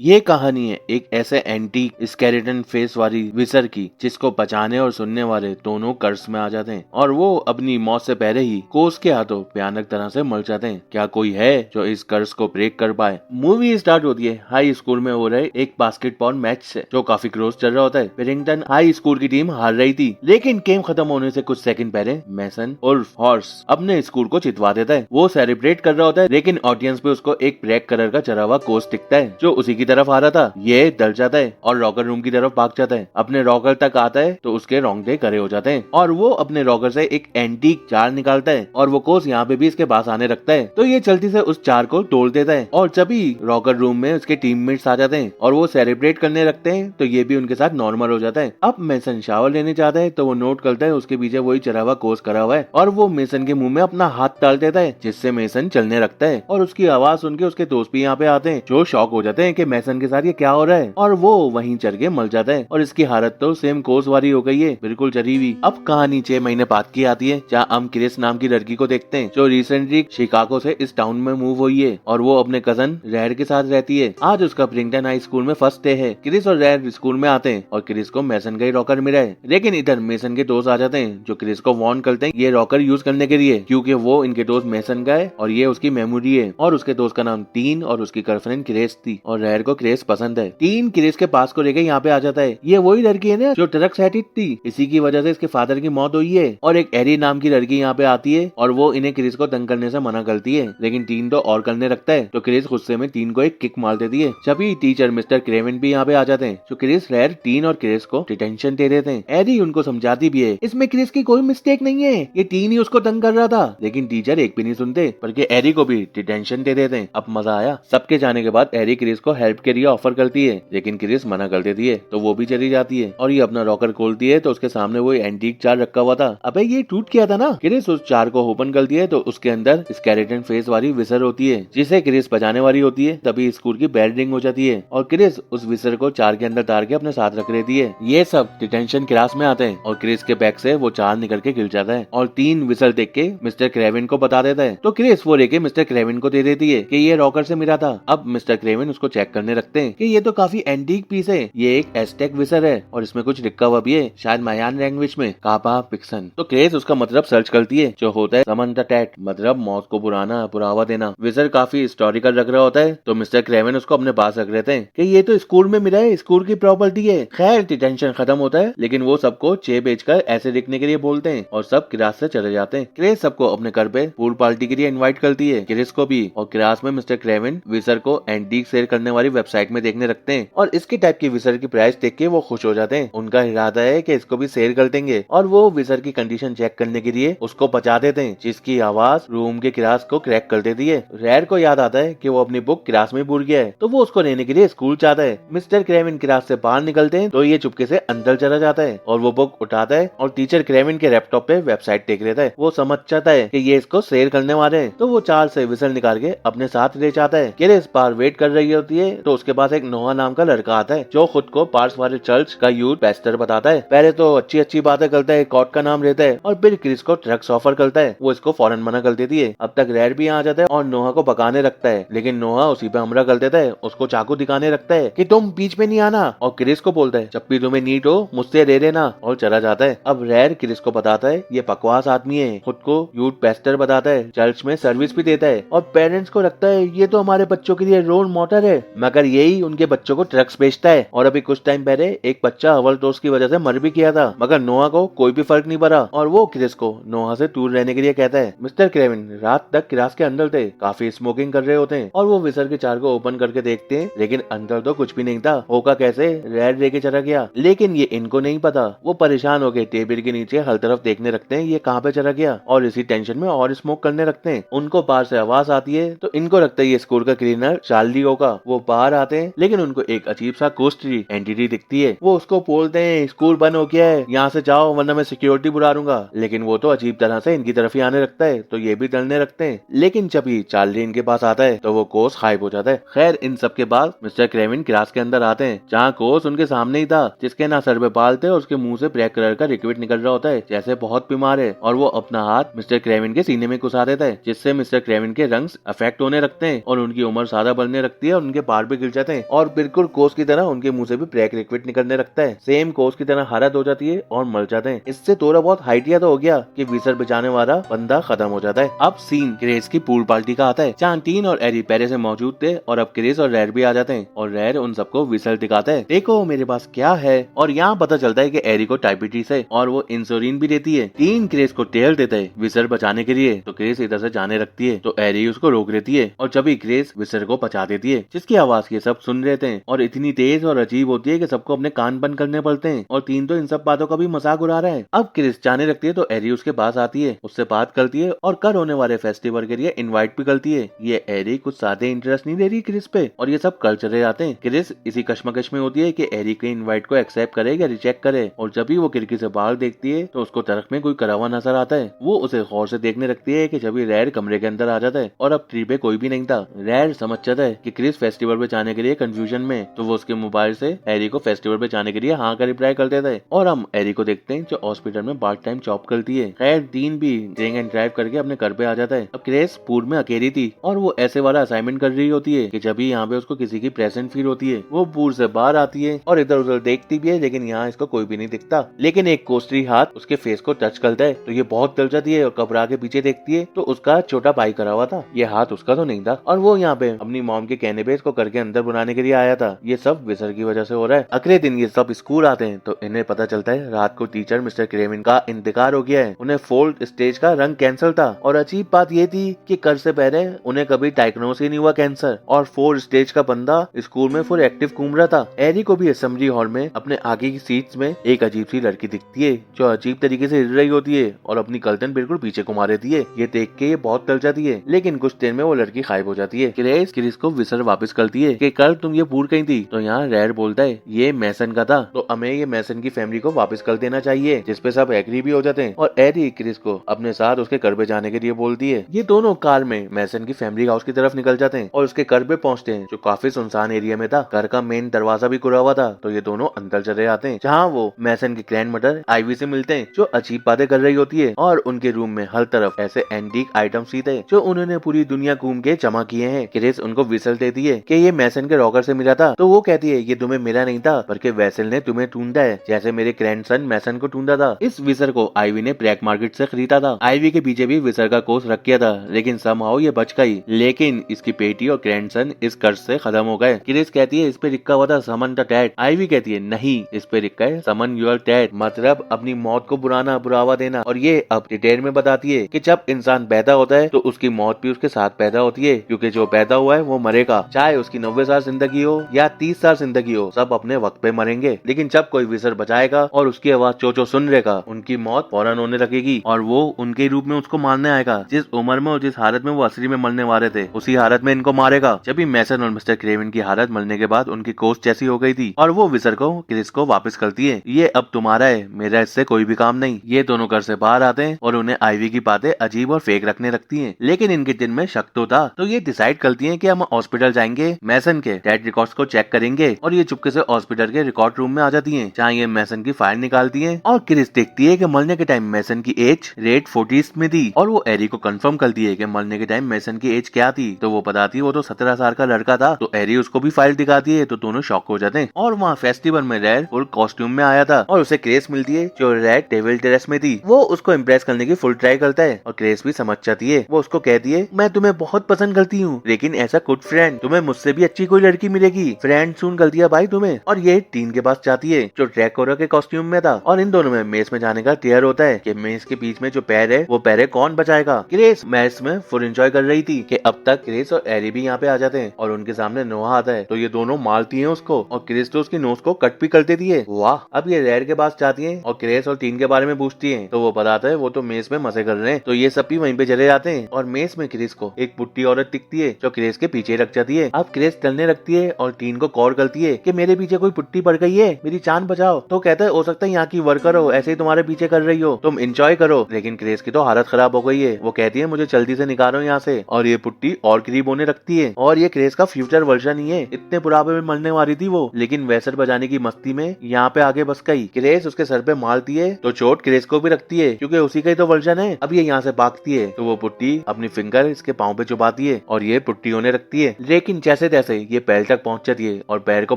ये कहानी है एक ऐसे एंटी स्केलेटन फेस वाली विसर की जिसको बचाने और सुनने वाले दोनों कर्ज में आ जाते हैं और वो अपनी मौत से पहले ही कोस के हाथों भयानक तरह से मर जाते हैं। क्या कोई है जो इस कर्ज को ब्रेक कर पाए? मूवी स्टार्ट होती है हाई स्कूल में हो रहे एक बास्केटबॉल मैच से जो काफी क्लोज चल रहा होता है। वेलिंगटन हाई स्कूल की टीम हार रही थी, लेकिन गेम खत्म होने से कुछ सेकंड पहले मैसन उर्फ हॉर्स अपने स्कूल को जितवा देता है। वो सेलिब्रेट कर रहा होता है, लेकिन ऑडियंस पे उसको एक ब्लैक कलर का चढ़ा हुआ कोस दिखता है जो उसी की तरफ आ रहा था। ये डर जाता है और रॉकर रूम की तरफ भाग जाता है। अपने रॉकर तक आता है तो उसके रोंगटे खड़े हो जाते हैं और वो अपने रॉकर से एक एंटीक जार निकालता है और वो कोस यहाँ पे भी इसके पास आने रखता है, तो ये चलती से उस जार को तोड़ देता है। और जब ही रॉकर रूम में उसके टीममेट्स आ जाते हैं और वो सेलिब्रेट करने लगते हैं तो ये भी उनके साथ नॉर्मल हो जाता है। अब मेसन शावर लेने जाता है तो वो नोट करता है उसके पीछे वही चढ़ा हुआ कोस करा हुआ है और वो मेसन के मुंह में अपना हाथ डाल देता है, जिससे मेसन चलने लगता है। और उसकी आवाज सुन के उसके दोस्त भी यहाँ पे आते हैं जो शॉक हो जाते हैं कि मेसन के साथ ये क्या हो रहा है, और वो वहीं चढ़ के मर जाता है। और इसकी हालत तो सेम कोस वाली हो गई है, बिल्कुल चढ़ी हुई। अब कहानी 6 महीने बाद की आती है जहाँ हम क्रिस नाम की लड़की को देखते हैं जो रिसेंटली शिकागो से इस टाउन में मूव हुई है और वो अपने कजन रैड के साथ रहती है। आज उसका ब्रिंगटन हाई स्कूल में फर्स्ट डे है। क्रिस और रैड स्कूल में आते हैं और क्रिस को मेसन का ही रॉकर मिला है, लेकिन इधर मेसन के दोस्त आ जाते हैं जो क्रिस को वार्न करते हैं ये रॉकर यूज करने के लिए, क्योंकि वो इनके दोस्त मेसन का है और ये उसकी मेमोरी है। और उसके दोस्त का नाम टीन और उसकी गर्लफ्रेंड क्रेस थी और रैड को क्रेस पसंद है। टीन क्रिस के पास को लेके यहाँ पे आ जाता है। ये वही लड़की है ना जो ट्रक से हिट थी, इसी की वजह से इसके फादर की मौत हुई है। और एक एरी नाम की लड़की यहाँ पे आती है और वो इन्हें क्रिस को तंग करने से मना करती है, लेकिन टीन तो और करने लगता है तो क्रिस गुस्से में टीन को एक किक मार देती है। सभी टीचर मिस्टर क्रेवन भी यहाँ पे आ जाते हैं जो क्रिस, रैड, टीन और क्रिस को डिटेंशन दे देते हैं। एरी उनको समझाती भी है इसमें क्रिस की कोई मिस्टेक नहीं है, ये टीन ही उसको तंग कर रहा था, लेकिन टीचर एक भी नहीं सुनते बल्कि एरी को भी डिटेंशन दे देते हैं। अब मजा आया। सबके जाने के बाद एरी क्रिस को हेल्प के लिए ऑफर करती है, लेकिन क्रिस मना कर देती है तो वो भी चली जाती है और ये अपना रॉकर खोलती है तो उसके सामने वो एंटीक जार रखा हुआ था। अबे ये टूट गया था ना। क्रिस उस जार को ओपन करती है तो उसके अंदर स्केलेटन फेस वाली विसर होती है जिसे क्रिस बचाने वाली होती है। तभी स्कूल की बेल रिंग हो जाती है और क्रिस उस विसर को जार के अंदर डाल के अपने साथ रख लेती है। ये सब डिटेंशन क्लास में आते हैं और क्रिस के बैग से वो जार निकल के गिर जाता है और 3 विसर देख के मिस्टर क्रेविन को बता देता है, तो क्रिस वो लेके मिस्टर क्रेविन को दे देती है कि ये रॉकर से मिला था। अब मिस्टर क्रेविन उसको चेक करने रखते हैं कि ये तो काफी एंटीक पीस है, ये एक एस्टेक विसर है और इसमें कुछ लिखा हुआ भी है, शायद मायान लैंग्वेज में कापा पिक्सन। तो क्रेस उसका मतलब सर्च करती है जो होता है समन द टैट, मतलब मौत को बुरावा देना। विसर काफी हिस्टोरिकल लग रहा होता है तो मिस्टर क्रेविन उसको अपने पास रख लेते हैं कि ये तो स्कूल में मिला है, स्कूल की प्रॉपर्टी है। खैर डिटेंशन खत्म होता है, लेकिन वो सबको चे बेचकर ऐसे दिखने के लिए बोलते हैं और सब क्लास से चले जाते हैं। क्रेस सबको अपने घर पे पूल पार्टी के लिए इन्वाइट करती है, क्रिस को भी, और क्लास में मिस्टर क्रेविन विसर को एंटीक सेल करने वाली वेबसाइट में देखने रखते हैं और इसके टाइप की विसर की प्राइस देख के वो खुश हो जाते हैं। उनका इरादा है कि इसको भी सेल कर देंगे और वो विसर की कंडीशन चेक करने के लिए उसको बचा देते हैं, जिसकी आवाज रूम के क्लास को क्रैक कर देती है। रैड को याद आता है कि वो अपनी बुक क्लास में भूल गया है तो वो उसको लेने के लिए स्कूल जाता है। मिस्टर क्रेविन क्लास से बाहर निकलते हैं तो ये चुपके से अंदर चला जाता है और वो बुक उठाता है और टीचर क्रेविन के लैपटॉप पे वेबसाइट देख लेता है। वो समझ जाता है कि ये इसको सेल करने वाले हैं तो वो चार से विसर निकाल के अपने साथ ले जाता है। क्रिस बाहर वेट कर रही होती है तो उसके पास एक नोहा नाम का लड़का आता है जो खुद को पार्स वाले चर्च का यूथ पेस्टर बताता है। पहले तो अच्छी बातें करता है, कॉट का नाम लेता है और फिर क्रिस को ड्रग्स ऑफर करता है। वो इसको फौरन मना कर देती है। अब तक रैड भी आ जाता है और नोहा को भगाने रखता है, लेकिन नोहा उसी पे हमला कर देता है, उसको चाकू दिखाने रखता है कि तुम बीच में नहीं आना, और क्रिस को बोलता है जब भी तुम्हें नीड हो मुझसे ले लेना, और चला जाता है। अब रैड क्रिस को बताता है ये बकवास आदमी है, खुद को यूथ पेस्टर बताता है, चर्च में सर्विस भी देता है और पेरेंट्स को लगता है ये तो हमारे बच्चों के लिए रोल मॉडल है, मगर यही उनके बच्चों को ड्रग्स बेचता है। और अभी कुछ टाइम पहले एक बच्चा ओवरडोज की वजह से मर भी किया था, मगर नोहा को कोई भी फर्क नहीं पड़ा और वो क्रिस को नोहा से दूर रहने के लिए कहता है। मिस्टर क्रेविन रात तक क्लास के अंदर थे, काफी स्मोकिंग कर रहे होते हैं और वो विसर के जार को ओपन करके देखते हैं, लेकिन अंदर तो कुछ भी नहीं था। होगा कैसे, रैड लेके चला गया, लेकिन ये इनको नहीं पता। वो परेशान हो गए टेबल के नीचे हर तरफ देखने रखते हैं ये कहाँ पे चला गया और इसी टेंशन में और स्मोक करने रखते हैं। उनको बाहर से आवाज आती है तो इनको लगता है ये स्कूल का क्लीनर चार्ली होगा। वो बाहर आते हैं लेकिन उनको एक अजीब सा कोस्टरी एंटिटी दिखती है। वो उसको बोलते हैं स्कूल बंद हो गया है, यहाँ से जाओ वरना मैं सिक्योरिटी बुला लूंगा, लेकिन वो तो अजीब तरह से इनकी तरफ ही आने लगता है तो ये भी डरने रखते हैं। लेकिन जब ही चार्ली इनके पास आता है तो वो कोस गायब हो जाता है। खैर इन सब के बाद मिस्टर क्रेविन क्लास के अंदर आते हैं जहाँ कोस उनके सामने ही था, जिसके ना सर पे बाल थे और उसके मुंह से ब्लैक कलर का लिक्विड निकल रहा होता है जैसे बहुत बीमार है, और वो अपना हाथ मिस्टर क्रेविन के सीने में घुसा देता है, जिससे मिस्टर क्रेविन के रंग्स अफेक्ट होने लगते हैं और उनकी उम्र ज्यादा बढ़ने लगती है और उनके बाल पे गिर जाते हैं और बिल्कुल कोस की तरह उनके मुंह से भी ब्लैक लिक्विड निकलने लगता है। सेम कोस की तरह हालत हो जाती है और मर जाते हैं। इससे थोड़ा बहुत हाइटिया तो हो गया कि विसर बचाने वाला बंदा खत्म हो जाता है। अब सीन क्रेस की पूल पार्टी का आता है जहाँ टीन और एरी पहले से मौजूद थे और अब क्रेस और रैर भी आ जाते हैं और रैर उन सबको विसल दिखाता है, देखो मेरे पास क्या है। और यहाँ पता चलता है कि एरी को डायबिटीज है और वो इंसुलिन भी देती है। टीन क्रेस को टेल देता है विसर बचाने के लिए, तो क्रेस इधर से जाने लगती है तो एरी उसको रोक लेती है और जब क्रेस विसर को बचा देती है, जिसकी आवाज ये सब सुन रहे थे और इतनी तेज और अजीब होती है कि सबको अपने कान बंद करने पड़ते हैं और टीन तो इन सब बातों का भी मजाक उड़ा रहा है। अब क्रिस जाने लगती है तो एरी उसके पास आती है, उससे बात करती है और कल होने वाले फेस्टिवल के लिए इनवाइट भी करती है। ये एरी कुछ ज्यादा इंटरेस्ट नहीं दे रही क्रिस पे और ये सब कल चले जाते हैं। क्रिस इसी कश्मकश में होती है कि एरी के इनवाइट को एक्सेप्ट करे या रिजेक्ट करे और जब भी वो खिड़की से बाहर देखती है तो उसको तरफ में कोई करा हुआ नजर आता है। वो उसे गौर से देखने लगती है कि जब रैर कमरे के अंदर आ जाता है और अब ट्री पे कोई भी नहीं था। रैर समझ जाता है कि क्रिस फेस्टिवल पे जाने के लिए कंफ्यूजन में, तो वो उसके मोबाइल से एरी को फेस्टिवल पे जाने के लिए हाँ का रिप्लाई कर देता है और हम एरी को देखते हैं जो हॉस्पिटल में पार्ट टाइम जॉब करती है। खैर टीन भी ड्रिंक एंड ड्राइव करके अपने घर पे आ जाता है। अब क्रेस पूल में अकेली थी और वो ऐसे वाला असाइनमेंट कर रही होती है कि जब भी यहाँ पे उसको किसी की प्रेजेंट फील होती है। वो पूल से बाहर आती है और इधर उधर देखती भी है लेकिन यहाँ इसको कोई भी नहीं दिखता। लेकिन एक कोस्टरी हाथ उसके फेस को टच करता है तो ये बहुत डर जाती है और घबरा के पीछे देखती है तो उसका छोटा भाई करा हुआ था, ये हाथ उसका तो नहीं था और वो यहाँ पे अपनी मॉम के कहने पे इसको घर के अंदर बुलाने के लिए आया था। ये सब विसर की वजह से हो रहा है। अगले दिन ये सब स्कूल आते हैं तो इन्हें पता चलता है रात को टीचर मिस्टर क्रेविन का इंतकाल हो गया है। उन्हें फोर्थ स्टेज का रंग कैंसर था और अजीब बात ये थी कि कर से पहले उन्हें कभी डायग्नोस ही नहीं हुआ कैंसर और फोर्थ स्टेज का बंदा स्कूल में फुल एक्टिव घूम रहा था। एरी को भी असेंबली हॉल में अपने आगे की सीट्स में एक अजीब सी लड़की दिखती है जो अजीब तरीके से हिल रही होती है और अपनी गर्दन बिल्कुल पीछे घुमा रहती है। ये देख के ये बहुत डर जाती है लेकिन कुछ देर में वो लड़की गायब हो जाती है। क्रिस को विसर वापस करती है कि कल तुम ये पूल कहीं थी, तो यहाँ रैर बोलता है ये मैसन का था तो हमें ये मैसन की फैमिली को वापस कर देना चाहिए, जिसपे सब एग्री भी हो जाते हैं और एरी क्रिस को अपने साथ उसके घर पे जाने के लिए बोलती है। ये दोनों कार में मैसन की फैमिली हाउस की तरफ निकल जाते हैं और उसके घर पे पहुंचते हैं जो काफी सुनसान एरिया में था। घर का मेन दरवाजा भी खुला हुआ था तो ये दोनों अंदर चले जाते हैं जहाँ वो मैसन की ग्रैंड मदर आईवी से मिलते हैं जो अजीब बातें कर रही होती है और उनके रूम में हर तरफ ऐसे एंटीक आइटम्स ही थे जो उन्होंने पूरी दुनिया घूम के जमा किए हैं। क्रिस उनको विसल देती है कि ये मैसन के रॉकर से मिला था तो वो कहती है ये तुम्हें मिला नहीं था बल्कि वेसल ने तुम्हें ढूंढा है जैसे मेरे ग्रैंडसन मैसन को ढूंढा था। इस विसर को आईवी ने ब्लैक मार्केट से खरीदा था। आईवी के पीछे भी विसर का कोर्स रख किया था लेकिन समहाउ ये बच गई, लेकिन इसकी बेटी और ग्रैंडसन इस कर्ज से खत्म हो गए। क्रिस कहती है इस पे लिखा हुआ था समन द डैड। आईवी कहती है नहीं, इस पे लिखा है समन योर डैड, मतलब अपनी मौत को बुढ़ावा देना। और ये अब डिटेल में बताती है कि जब इंसान पैदा होता है तो उसकी मौत भी उसके साथ पैदा होती है क्योंकि जो पैदा हुआ है वो मरेगा, चाहे उसकी 90 साल जिंदगी हो या 30 साल जिंदगी हो, सब अपने वक्त पे मरेंगे। लेकिन जब कोई विसर बचाएगा और उसकी आवाज चोचो सुन लेगा उनकी मौत फौरन होने लगेगी और वो उनके रूप में उसको मारने आएगा। जिस उम्र में और जिस हालत में वो असली में मरने वाले थे उसी हालत में इनको मारेगा। जब भी मैसन और मिस्टर क्रेविन की हालत मरने के बाद उनकी कोस्ट जैसी हो गई थी और वो विसर को क्रिस को वापस करती है, ये अब तुम्हारा है, मेरा इससे कोई भी काम नहीं। ये दोनों घर से बाहर आते हैं और उन्हें आईवी की बातें अजीब और फेक रखने लगती हैं, लेकिन इनके दिल में शक तो था तो ये डिसाइड करती हैं कि हम हॉस्पिटल जाएंगे, मैसन के डेड रिकॉर्ड्स को चेक करेंगे और ये चुपके से हॉस्पिटल के रिकॉर्ड रूम में आ जाती हैं जहाँ ये मैसन की फाइल निकालती हैं और क्रिस देखती है कि मरने के टाइम मैसन की एज रेट 40s में थी और वो एरी को कंफर्म करती है कि मरने के टाइम मैसन की एज क्या थी, तो वो बताती है वो तो 17 साल का लड़का था। तो एरी उसको भी फाइल दिखाती है तो दोनों शॉक हो जाते हैं और वहाँ फेस्टिवल में रैर फुल कॉस्ट्यूम में आया था और उसे क्रेस मिलती है जो रैर डेविल ड्रेस में थी। वो उसको इम्प्रेस करने की फुल ट्राई करता है और क्रेस भी समझ जाती है। वो उसको कहती है मैं तुम्हें बहुत पसंद करती हूँ लेकिन ऐसा गुड फ्रेंड, तुम्हें मुझसे भी अच्छी कोई लड़की मिलेगी, फ्रेंड सुन कर दिया भाई तुम्हें। और ये टीन के पास जाती है जो ड्रैकोरा के कॉस्ट्यूम में था और इन दोनों में मेस में जाने का क्लियर होता है कि मेस के बीच में जो पैर है वो पैर कौन बचाएगा। क्रेस मेस में फुल एंजॉय कर रही थी कि अब तक क्रेस और एरी भी यहाँ पे आ जाते हैं और उनके सामने नोहा आता है तो ये दोनों मारती हैं उसको और क्रेस तो उसकी नोज को कट भी कर देती है। वाह। अब ये रैर के पास जाती है और क्रेस और टीन के बारे में पूछती है तो वो बताता है वो तो मेस में मजे कर रहे हैं। तो ये सब भी वहीं पे चले जाते हैं और मेस में क्रेस को एक बुढ़ी औरत दिखती है जो क्रेस के पीछे रख जाती है। अब क्रेस चलने लगती है और टीन को कॉल करती है कि मेरे पीछे कोई पुट्टी पड़ गई है, मेरी जान बचाओ। तो कहता है हो सकता है यहाँ की वर्कर हो, ऐसे ही तुम्हारे पीछे कर रही हो, तुम एंजॉय करो। लेकिन क्रेस की तो हालत खराब हो गई है, वो कहती है मुझे जल्दी से निकालो यहाँ से और ये पुट्टी और करीब होने लगती है और ये क्रेस का फ्यूचर वर्जन ही है। इतने बुढ़ापे में मरने वाली थी वो, लेकिन वैसर बजाने की मस्ती में यहाँ पे आगे बस गई। क्रेस उसके सर पे मारती है तो चोट क्रेस को भी रखती है क्योंकि उसी का ही तो वर्जन है। अब ये यहाँ से भागती है तो वो पुट्टी अपनी फिंगर इसके पाँव पे चुभाती है और ये पुट्टी होने लगती है। लेकिन जैसे जैसे ये पैर तक पहुंच जाती है और पैर को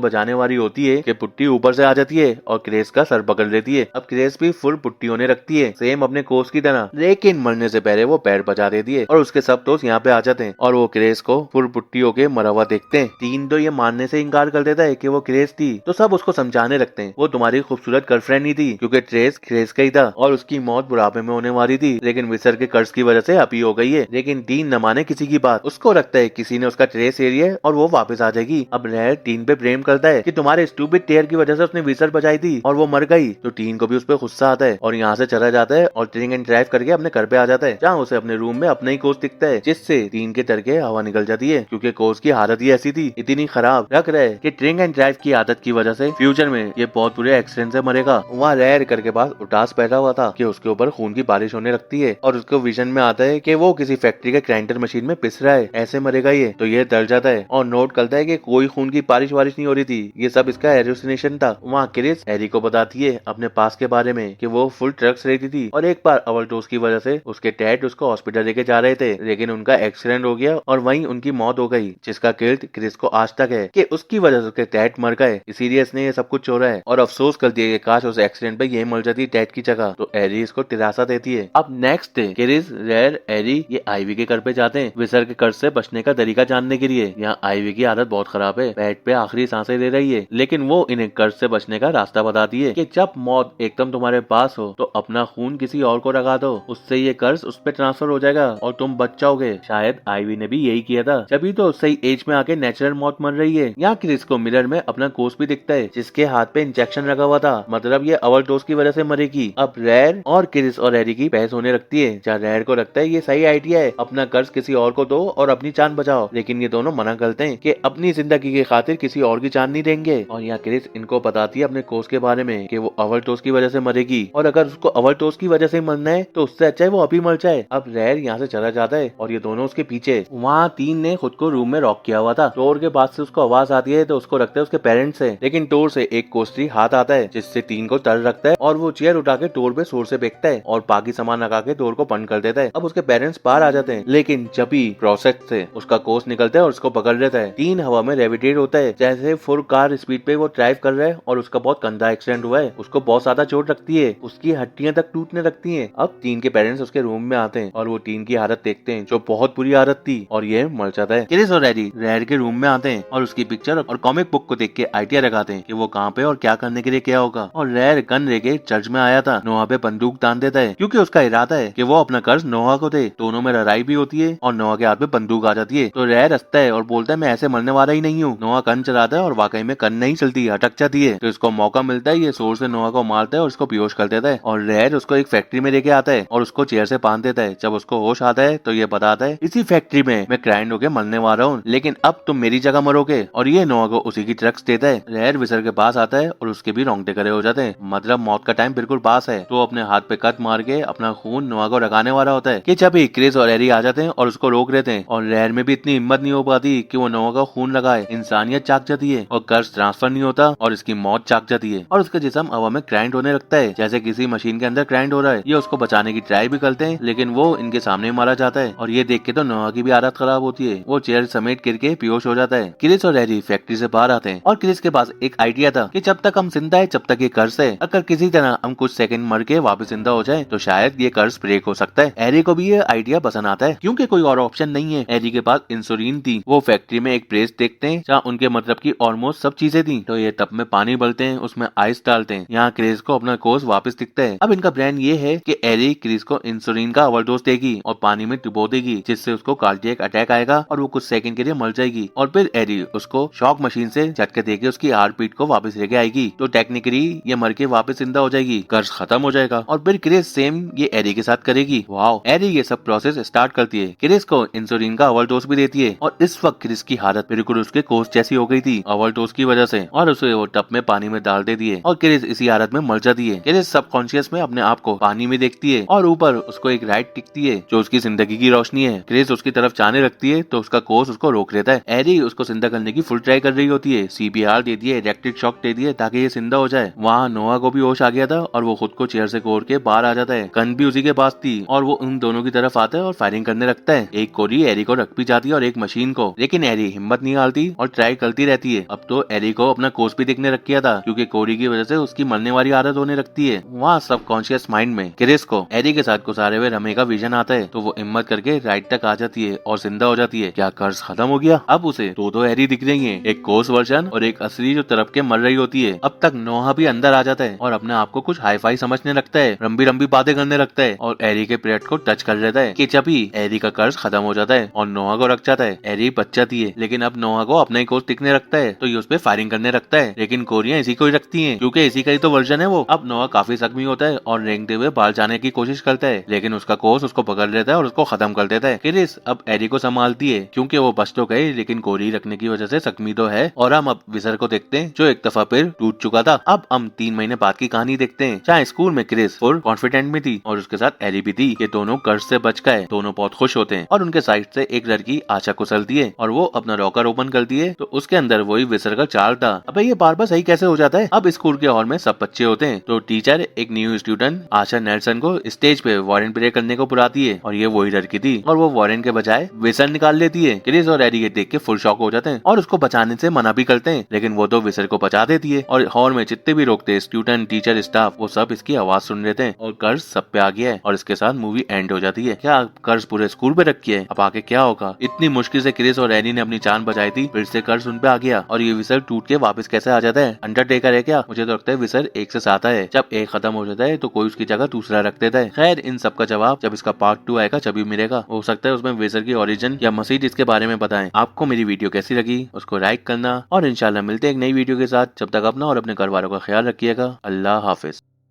बचाने वाली होती है कि पुट्टी ऊपर से आ जाती है और क्रेस का सर पकड़ लेती है। अब क्रेस भी फुल पुट्टी होने रखती है सेम अपने कोच की तरह, लेकिन मरने से पहले वो पैर बचा देती है और उसके सब दोस्त यहाँ पे आ जाते हैं और वो क्रेस को फुल पुट्टी होके मरा हुआ देखते हैं। टीन तो ये मानने से इनकार कर देता है कि वो क्रेस थी, तो सब उसको समझाने लगते हैं वो तुम्हारी खूबसूरत गर्लफ्रेंड ही थी, क्योंकि ट्रेस क्रेस का ही था और उसकी मौत बुढ़ापे में होने वाली थी, लेकिन विसर के कर्ज की वजह से अभी हो गई है। लेकिन टीन न माने किसी की बात, उसको लगता है किसी ने उसका ट्रेस एरिया है और वो वापस आ जाएगी। अब रेयर टीन पे प्रेम करता है कि तुम्हारे स्टूपिड टेयर की वजह से उसने विसर बचाई थी और वो मर गई, तो टीन को भी उस पर गुस्सा आता है और यहाँ से चला जाता है और ड्रिंक एंड ड्राइव करके अपने घर पे आ जाता है, जहाँ उसे अपने रूम में अपना ही कोच दिखता है, जिससे टीन के तरके हवा निकल जाती है, क्योंकि कोच की हालत ही ऐसी थी, इतनी खराब लग रहा है कि ड्रिंक एंड ड्राइव की आदत की वजह से फ्यूचर में ये बहुत बुरे एक्सीडेंट से मरेगा। वहाँ रेयर करके पास उटास बैठा हुआ था कि उसके ऊपर खून की बारिश होने लगती है और उसको विजन में आता है कि वो किसी फैक्ट्री के ग्राइंडर मशीन में पिस रहा है, ऐसे मरेगा ये, तो ये डर जाता है और नोट करता है कि कोई खून की बारिश वारिश नहीं हो रही थी, ये सब इसका हेलुसिनेशन था। वहाँ क्रिस हैरी को बताती है अपने पास के बारे में कि वो फुल ड्रग्स लेती थी और एक बार ओवरडोज की वजह से उसके डैड उसको हॉस्पिटल लेके जा रहे थे, लेकिन उनका एक्सीडेंट हो गया और वहीं उनकी मौत हो गई, जिसका गिल्ट क्रिस को आज तक है कि उसकी वजह से उसके डैड मर गए, इसीलिए इसने ये सब कुछ छोड़ा है और अफसोस करती है कि काश उस एक्सीडेंट पे ये मर जाती डैड की जगह, तो हैरी इसको दिलासा देती है। अब नेक्स्ट डे क्रिस, रेयर, हैरी ये आईवी के घर पे जाते हैं विसर के कर्ज से बचने का तरीका जानने के लिए। यहाँ आईवी की आदत बहुत खराब है, बेड पे आखिरी सांसें ले रही है, लेकिन वो इन्हें कर्ज से बचने का रास्ता बताती है कि जब मौत एकदम तुम्हारे पास हो तो अपना खून किसी और को लगा दो, उससे ये कर्ज उस पे ट्रांसफर हो जाएगा और तुम बच जाओगे। शायद आईवी ने भी यही किया था, तभी तो सही एज में आके नेचुरल मौत मर रही है। यहाँ क्रिस को मिरर में अपना कोच भी दिखता है जिसके हाथ पे इंजेक्शन लगा हुआ था, मतलब ये ओवरडोज की वजह से मरेगी। अब रेयर और क्रिस और हैरी की बहस होने लगती है, जहाँ रेयर को लगता है ये सही आइडिया है, अपना कर्ज किसी और को दो और अपनी जान बचाओ, लेकिन ये दोनों मना करते हैं कि अपनी जिंदगी की खातिर किसी और की जान नहीं देंगे। और यहाँ क्रिस इनको बताती है अपने कोच के बारे में कि वो ओवरडोज की वजह से मरेगी और अगर उसको ओवरडोज की वजह से मरना है तो उससे अच्छा है वो अभी मर जाए। अब रेयर यहाँ से चला जाता है और ये दोनों उसके पीछे। वहाँ टीन ने खुद को रूम में लॉक किया हुआ था, डोर के पास से उसको आवाज आती है तो उसको लगता है उसके पेरेंट्स है, लेकिन डोर से एक कोस्टरी हाथ आता है जिससे टीन को डर रखता है और वो चेयर उठा के डोर पे जोर से फेंकता है और बाकी सामान लगा के डोर को बंद कर देता है। अब उसके पेरेंट्स बाहर आ जाते हैं, लेकिन जब भी प्रोसेस से उसका कोच निकलता है और उसको पकड़ लेता है, टीन हवा में लेविटेट होता है जैसे फुल कार स्पीड पे वो ड्राइव कर रहा है और उसका बहुत गंदा एक्सीडेंट हुआ है, उसको बहुत ज्यादा चोट लगती है, उसकी हड्डियां तक टूटने लगती हैं। अब टीन के पेरेंट्स उसके रूम में आते हैं और वो टीन की हालत देखते हैं जो बहुत बुरी हालत थी और ये मर जाता है। क्रिस और हैरी रेयर के रूम में आते हैं और उसकी पिक्चर और कॉमिक बुक को देख के आइडिया लगाते हैं कि वो कहाँ पे और क्या करने के लिए क्या होगा। और रेयर गन लेके चर्च में आया था, नोहा पे बंदूक तान देता है क्योंकि उसका इरादा है कि वो अपना कर्ज नोहा को दे। दोनों में लड़ाई भी होती है और नोहा के हाथ में बंदूक आ जाती है, तो रेयर हंसता है और बोलता है मैं ऐसे मरने वाला ही नहीं हूँ। नोहा गन चलाता है और वाकई में गन नहीं चलती, अटक जाती है, तो इसको मौका मिलता है, ये जोर से नोहा को मारता है और उसको बेहोश कर देता है और रेयर उसको एक फैक्ट्री में लेके आता है और उसको चेयर से बांध देता है। जब उसको होश आता है तो ये बताता है इसी फैक्ट्री में मैं ग्राइंड होके मरने वाला हूँ, लेकिन अब तुम मेरी जगह मरोगे, और ये नोहा को उसी की ड्रग्स देता है। रेयर विसर के पास आता है और उसके भी रोंगटे खड़े हो जाते हैं, मतलब मौत का टाइम बिल्कुल पास है, तो अपने हाथ पे कट मार के अपना खून नोहा को लगाने वाला होता है कि जब ही क्रिस और हैरी आ जाते हैं और उसको रोक लेते हैं और रेयर में भी इतनी हिम्मत नहीं हो पाती कि वो नोहा का खून लगाए। इंसानियत जाग जाती है और कर्ज ट्रांसफर नहीं होता और इसकी मौत जाग जाती है और उसका जिस्म हवा में ग्राइंड होने लगता है जैसे किसी मशीन के अंदर ग्राइंड हो रहा है। ये उसको बचाने की ट्राई भी करते हैं, लेकिन वो इनके सामने मारा जाता है और ये देख के तो नोहा की भी हालत खराब होती है, वो चेयर समेट गिर के बेहोश हो जाता है। क्रिस और हैरी फैक्ट्री से बाहर आते हैं और क्रिस के पास एक आइडिया था कि जब तक हम जिंदा है जब तक ये कर्ज है, अगर किसी तरह हम कुछ सेकंड मर के वापस जिंदा हो जाए तो शायद ये कर्ज ब्रेक हो सकता है। हैरी को भी ये आइडिया पसंद आता है क्योंकि कोई और ऑप्शन नहीं है। हैरी के पास इंसुलिन थी, वो फैक्ट्री में एक प्रेस देखते हैं जहाँ उनके मतलब की ऑलमोस्ट सब चीजें थी, तो ये टब में पानी भरते हैं, उसमें आइस डालते हैं। यहाँ क्रिस को अपना कोच वापस दिखता है। अब इनका प्लान ये है कि हैरी क्रिस को इंसुलिन का ओवरडोज देगी और पानी में डुबो देगी, जिससे उसको कार्डियक अटैक आएगा और वो कुछ सेकंड के लिए मर जाएगी, और फिर हैरी उसको शॉक मशीन से झटके देके उसकी हार्ट बीट को वापस लेके आएगी, तो टेक्निकली ये मर के वापस जिंदा हो जाएगी, कर्ज खत्म हो जाएगा। और फिर क्रिस सेम ये हैरी के साथ करेगी। वाओ, हैरी ये सब प्रोसेस स्टार्ट करती है, क्रिस को इंसुलिन का ओवरडोज भी देती है और इस वक्त क्रिस की हालत बिल्कुल उसके कोच जैसी हो गई थी ओवरडोज की वजह से, और उसे वो टब में पानी में डाल देती है और क्रिस इसी हालत में मर जाती है। क्रिस सबकॉन्शियस में अपने आप को पानी में देखती है और ऊपर उसको एक लाइट दिखती है जो उसकी जिंदगी की रोशनी है। क्रिस उसकी तरफ जाने लगती है तो उसका कोच उसको रोक लेता है। हैरी उसको जिंदा करने की फुल ट्राई कर रही होती है, CPR दे दिए, इलेक्ट्रिक शॉक दे दिए ताकि ये जिंदा हो जाए। वहाँ नोहा को भी होश आ गया था और वो खुद को चेयर से कोड़ के बाहर आ जाता है। गन भी उसी के पास थी और वो उन दोनों की तरफ आता है और फायरिंग करने लगता है। एक गोली हैरी को रख भी जाती है और एक मशीन को, लेकिन हैरी हिम्मत नहीं हारती और ट्राई करती रहती है। अब तो एरी को अपना कोर्स भी देखने रख किया था क्योंकि कोरी की वजह से उसकी मरने वाली आदत होने लगती है। वहाँ सबकॉन्शियस माइंड में क्रिस को एरी के साथ गुजारे हुए रमे का विजन आता है तो वो हिम्मत करके राइट तक आ जाती है और जिंदा हो जाती है। क्या कर्ज खत्म हो गया? अब उसे दो एरी दिख रही है, एक कोर्स वर्जन और एक असली जो तरफ के मर रही होती है। अब तक नोहा भी अंदर आ जाता है और अपने आप को कुछ हाई फाई समझने लगता है, लंबी लंबी बातें करने लगता है और एरी के पेट को टच कर लेता है कि जब ही एरी का कर्ज खत्म हो जाता है और नोहा को रख जाता है। एरी बच जाती है लेकिन अब नोहा को अपना ही कोर्स दिखने लगता है तो ये उस पर फायरिंग करने लगता है, लेकिन कोरिया इसी को ही रखती है क्योंकि इसी का ही तो वर्जन है वो। अब नोहा काफी जख्मी होता है और रेंगते हुए बाहर जाने की कोशिश करता है लेकिन उसका कोर्स उसको पकड़ लेता है और उसको खत्म कर देता है। क्रिस अब एरी को संभालती है क्योंकि वो बच तो गए लेकिन कोरी रखने की वजह से जख्मी तो है। और हम अब विजर को देखते हैं जो एक दफा फिर टूट चुका था। अब हम 3 महीने बाद की कहानी देखते हैं जहाँ स्कूल में क्रिस फुल कॉन्फिडेंट में थी और उसके साथ एरी भी थी। ये दोनों कर्ज से बच गए, दोनों बहुत खुश होते हैं और उनके साइड से एक लड़की आशा कुशलती है और वो अपना लॉकर ओपन करती है तो उसके अंदर वही विजर का चार्ट था। अबे ये बार बार सही कैसे हो जाता है? अब स्कूल के हॉल में सब बच्चे होते हैं तो टीचर एक न्यू स्टूडेंट आशा नेल्सन को स्टेज पे वारेंट प्रे करने को बुलाती है और ये वही लड़की थी और वो वारेंट के बजाय विसर निकाल लेती है। क्रिस और एरी ये देख के फुल शॉक हो जाते हैं और उसको बचाने से मना भी करते हैं लेकिन वो तो विसर को बचा देती है और हॉल में जितने भी रोकते स्टूडेंट टीचर स्टाफ वो सब इसकी आवाज सुन लेते हैं और कर्ज सब पे आ गया है और इसके साथ मूवी एंड हो जाती है। क्या कर्ज पूरे स्कूल पे रखी है? अब आगे क्या होगा? इतनी मुश्किल से क्रिस और एरी ने अपनी जान बचाई थी, फिर से कर्ज उन पे आ गया और ये विसर टूट के वापस कैसे आ जाता है? अंडरटेकर है क्या? मुझे तो लगता है विसर एक से 7 है, जब एक खत्म हो जाता है तो कोई उसकी जगह दूसरा रख देता है। खैर इन सब का जवाब जब इसका पार्ट 2 आएगा तभी मिलेगा। हो सकता है उसमें विसर की ओरिजिन या मसीह इसके बारे में बताएं। आपको मेरी वीडियो कैसी लगी उसको लाइक करना और इंशाल्लाह मिलते हैं एक नई वीडियो के साथ। जब तक अपना और अपने घर वालों का ख्याल रखिएगा। अल्लाह हाफिज।